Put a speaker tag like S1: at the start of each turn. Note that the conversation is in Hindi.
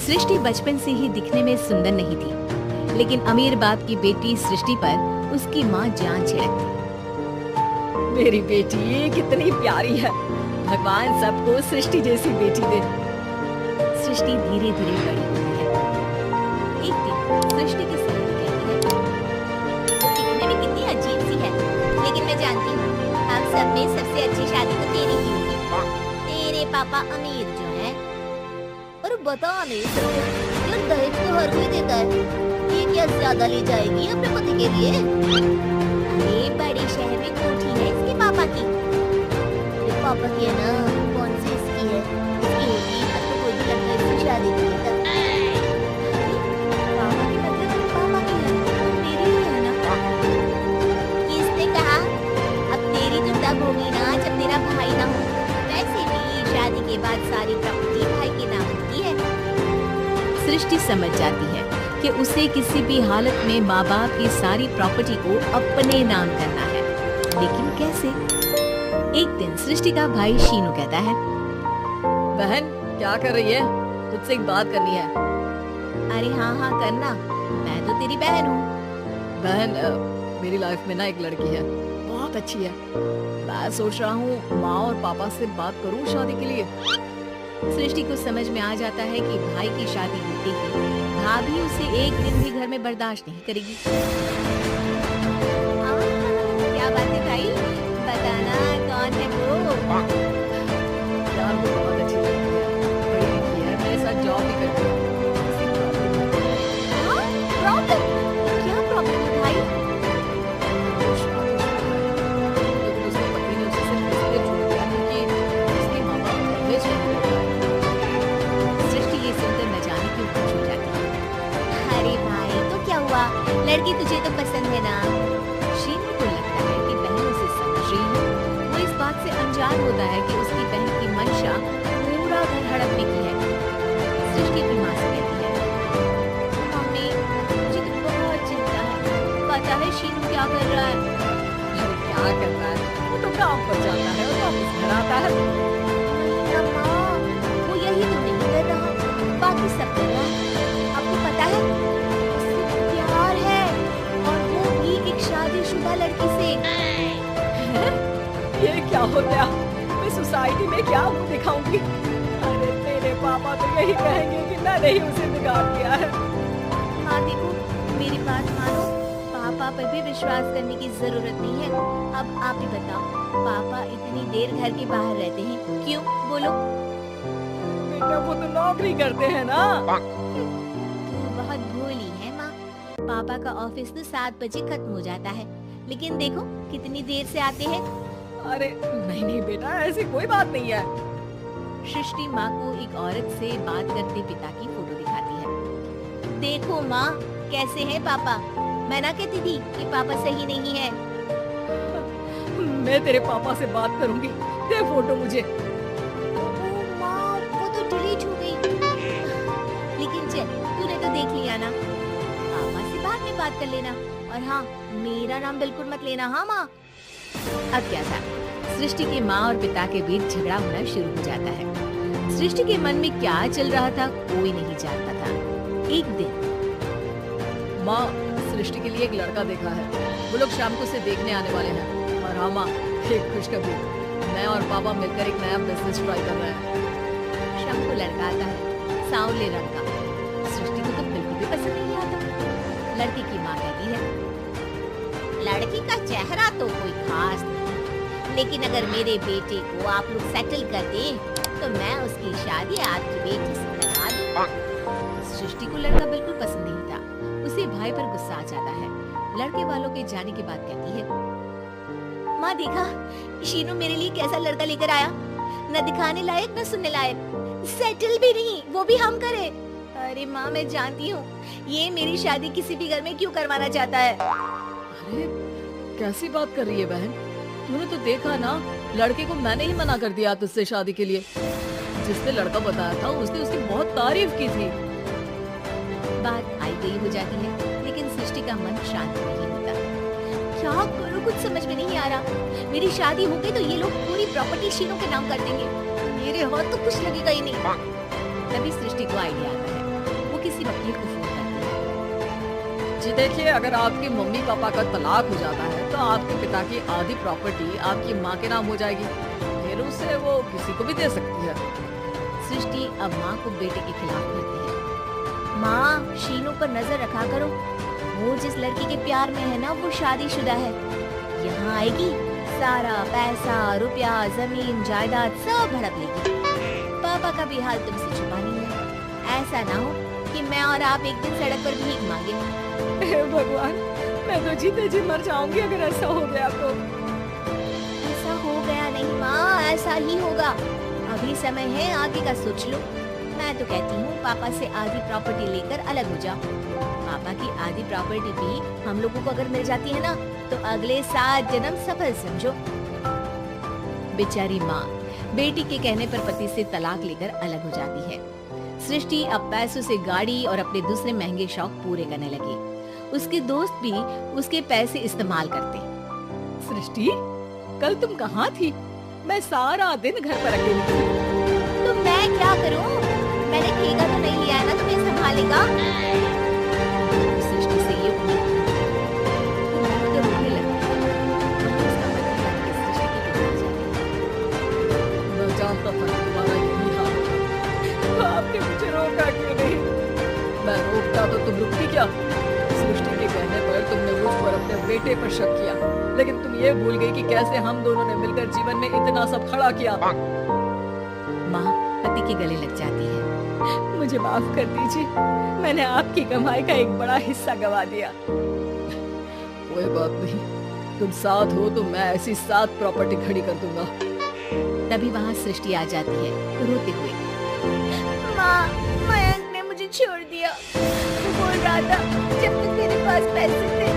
S1: सृष्टि बचपन से ही दिखने में सुंदर नहीं थी, लेकिन अमीर बाप की बेटी सृष्टि पर उसकी माँ जान छिड़कती।
S2: मेरी बेटी कितनी प्यारी है, भगवान सबको सृष्टि जैसी बेटी दे।
S1: सृष्टि धीरे धीरे बड़ी होती है। एक दिन सृष्टि की सहेली कहती है,
S3: वो दिखने में कितनी अजीब सी है, लेकिन मैं जानती हूँ हम सब में सबसे अच्छी शादी तो तेरी ही होगी। तेरे पापा अमीर जो है। और बता नहीं यार, दहेज तो हर कोई देता है, ये क्या ज्यादा ले जाएगी अपने पति के लिए? ये बड़े शहर में कोठी है इसके पापा की। तेरे पापा की है ना, कौन सी इसकी है? इसकी होगी, अब तो कोई भी लड़का इससे शादी नहीं करता।
S1: पापा की मतलब पापा की है, तेरी ही है ना?
S3: किसने कहा? अब तेरी तो तब होगी ना जब तेरा भाई ना हो। वैसे भी शादी के बाद सारी प्रॉपर्टी भाई के नाम होती है।
S1: सृष्टि समझ जाती है कि उसे किसी भी हालत में माँ बाप की सारी प्रॉपर्टी को अपने नाम करना है, लेकिन कैसे? एक दिन सृष्टि का भाई शीनू कहता है,
S2: बहन क्या कर रही है? तुझसे एक बात करनी है।
S1: अरे हाँ हाँ करना, मैं तो तेरी बहन हूँ।
S2: बहन मेरी लाइफ में ना एक लड़की है, बहुत अच्छी है। मैं सोच रहा हूँ माँ और पापा से बात करूँ शादी के लिए।
S1: सृष्टि को समझ में आ जाता है कि भाई की शादी होते ही भाभी उसे एक दिन भी घर में बर्दाश्त नहीं करेगी।
S3: क्या बात है भाई, बताना कौन है वो?
S2: यार वो बहुत अच्छी लड़की है, पढ़ी लिखी है, मेरे साथ जॉब भी करती है।
S3: हाँ, प्रॉब्लम? क्या प्रॉब्लम है भाई?
S2: लेकिन उसके पति ने उसे सिर्फ इसलिए छोड़ दिया क्योंकि उसके माँ बाप दहेज नहीं देते।
S1: सृष्टि ये सुनकर न जाने क्यों खुश हो जाती है।
S3: अरे भाई तो क्या हुआ, लड़की तुझे तो पसंद है ना?
S1: शीनू को लगता है कि बहन उसे समझ रही है। वो इस बात से अनजान होता है कि उसकी बहन की मंशा पूरा घर हड़पने की है। सृष्टि अपनी माँ से कहती है,
S3: मम्मी मुझे तो बहुत चिंता है, पता है शीनू क्या कर रहा है?
S2: अरे क्या कर रहा है, वो तो काम पर जाता है और वापस घर आता है।
S3: अम्मा, वो यही तो नहीं कर रहा, बाकी सब कर रहा है। आपको पता है उससे प्यार है, और वो भी एक शादीशुदा लड़की से।
S2: ये क्या हो गया? मैं सोसाइटी में क्या मुंह दिखाऊंगी? अरे तेरे पापा तो यही कहेंगे कि मैंने ही उसे बिगाड़ दिया है।
S3: माँ देखो, मेरी बात मानो, पापा पर भी विश्वास करने की जरूरत नहीं है। अब आप ही बताओ, पापा इतनी देर घर के बाहर रहते हैं क्यों? बोलो।
S2: बेटा वो तो नौकरी करते हैं ना।
S3: तू बहुत भोली है माँ, पापा का ऑफिस तो 7 बजे खत्म हो जाता है, लेकिन देखो कितनी देर से आते हैं।
S2: अरे नहीं नहीं बेटा, ऐसी कोई बात नहीं है।
S1: सृष्टि माँ को एक औरत से बात करते पिता की फोटो दिखाती है।
S3: देखो माँ, कैसे है पापा? मैं ना कहती थी कि पापा सही नहीं है।
S2: मैं तेरे पापा से बात करूंगी, दे फोटो मुझे।
S3: ओ माँ, वो तो डिलीट हो गई। लेकिन चल, तूने तो देख लिया ना, पापा से बाद में बात कर लेना। और हाँ, मेरा नाम बिल्कुल मत लेना, हाँ माँ।
S1: अब क्या था, सृष्टि के माँ और पिता के बीच झगड़ा होना शुरू हो जाता है। सृष्टि के मन में क्या चल रहा था कोई नहीं जानता था। एक दिन
S2: माँ, सृष्टि के लिए एक लड़का देखा है, वो लोग शाम को उसे देखने आने वाले हैं। और हाँ माँ, एक खुशखबरी, मैं और पापा मिलकर एक नया बिजनेस ट्राई कर रहे हैं।
S1: शाम को लड़का आता है, सांवले रंग का। सृष्टि को तो बिल्कुल भी पसंद नहीं आता। लड़की की माँ कहती है,
S3: लड़की का चेहरा तो कोई खास नहीं, लेकिन अगर मेरे बेटे को आप लोग सेटल कर दें, तो मैं उसकी शादी आपकी बेटी से करवा दूँ।
S1: सृष्टि को लड़का बिल्कुल पसंद नहीं था। उसे भाई पर गुस्सा आ जाता है। लड़के वालों के जाने के बाद कहती है,
S3: माँ देखा, शीनू मेरे लिए कैसा लड़का लेकर आया, न दिखाने लायक न सुनने लायक, सेटल भी नहीं, वो भी हम करे। अरे माँ, मैं जानती हूँ ये मेरी शादी किसी भी घर में क्यों करवाना चाहता है।
S2: अरे कैसी बात कर रही है बहन? तूने तो देखा ना, लड़के को मैंने ही मना कर दिया तुझसे शादी के लिए। जिसने लड़का बताया था उसने उसकी बहुत तारीफ की थी।
S1: बात आई गई हो जाती है, लेकिन सृष्टि का मन शांत नहीं होता।
S3: क्या करूँ, कुछ समझ में नहीं आ रहा। मेरी शादी हो गई तो ये लोग पूरी प्रॉपर्टी शीनू के नाम कर देंगे, मेरे हाथ तो कुछ लगेगा ही नहीं।
S1: तभी सृष्टि को आइडिया आता है। किसी वकील को फोन करती है।
S2: जी देखिए, अगर आपके मम्मी पापा का तलाक हो जाता है तो आपके पिता की आधी प्रॉपर्टी आपकी माँ के नाम हो जाएगी, फिर उसे वो किसी को भी दे सकती है।
S1: सृष्टि अब माँ को बेटे के खिलाफ करती है।
S3: माँ, शीनू पर नजर रखा करो। वो जिस लड़की के प्यार में है ना, वो शादीशुदा है। यहाँ आएगी, सारा पैसा, रुपया, जमीन, जायदाद सब हड़प लेगी। पापा का भी हाल तुमसे छुपा नहीं है। ऐसा ना हो कि मैं और आप एक दिन सड़क पर भीख मांगे।
S2: हे भगवान, मैं तो जीते जी मर जाऊंगी अगर ऐसा हो गया तो।
S3: ऐसा हो गया नहीं माँ, ऐसा ही होगा। अभी समय है, आगे का सोच लो। मैं तो कहती हूँ पापा से आधी प्रॉपर्टी लेकर अलग हो जाओ। पापा की आधी प्रॉपर्टी भी हम लोगों को अगर मिल जाती है ना, तो अगले 7 जन्म सफल समझो।
S1: बेचारी माँ बेटी के कहने पर पति से तलाक लेकर अलग हो जाती है। सृष्टि अब पैसों से गाड़ी और अपने दूसरे महंगे शौक पूरे करने लगी। उसके दोस्त भी उसके पैसे इस्तेमाल करते।
S2: सृष्टि, कल तुम कहाँ थी? मैं सारा दिन घर पर अकेली थी।
S3: तो मैं क्या करूँ? मैंने ठेका तो नहीं लिया है ना तुम्हें संभालेगा।
S1: सृष्टि से ये उम्मीद थी। वो तो रोने लगी। उसका पति आके सृष्टि के पास जाता है।
S2: मैं जानता था कि तुम्हारा यही हाल होगा। तो आपने मुझे रोका क्यों नहीं? मैं रोकता तो तुम रुकती क्या? सृष्टि के कहने पर तुमने मुझ पर अपने बेटे पर शक किया, लेकिन तुम ये भूल गई कि कैसे हम दोनों ने मिलकर जीवन में इतना सब खड़ा किया।
S1: माँ पति के गले लग जाती है।
S2: मुझे माफ कर दीजिए, मैंने आपकी कमाई का एक बड़ा हिस्सा गवा दिया। कोई बात नहीं, तुम साथ हो तो मैं ऐसी 7 प्रॉपर्टी खड़ी कर दूंगा।
S1: तभी वहाँ सृष्टि आ जाती है रोते हुए।
S3: माँ, मयंक ने मुझे छोड़ दिया। वो बोल रहा था जब तक तेरे पास पैसे थे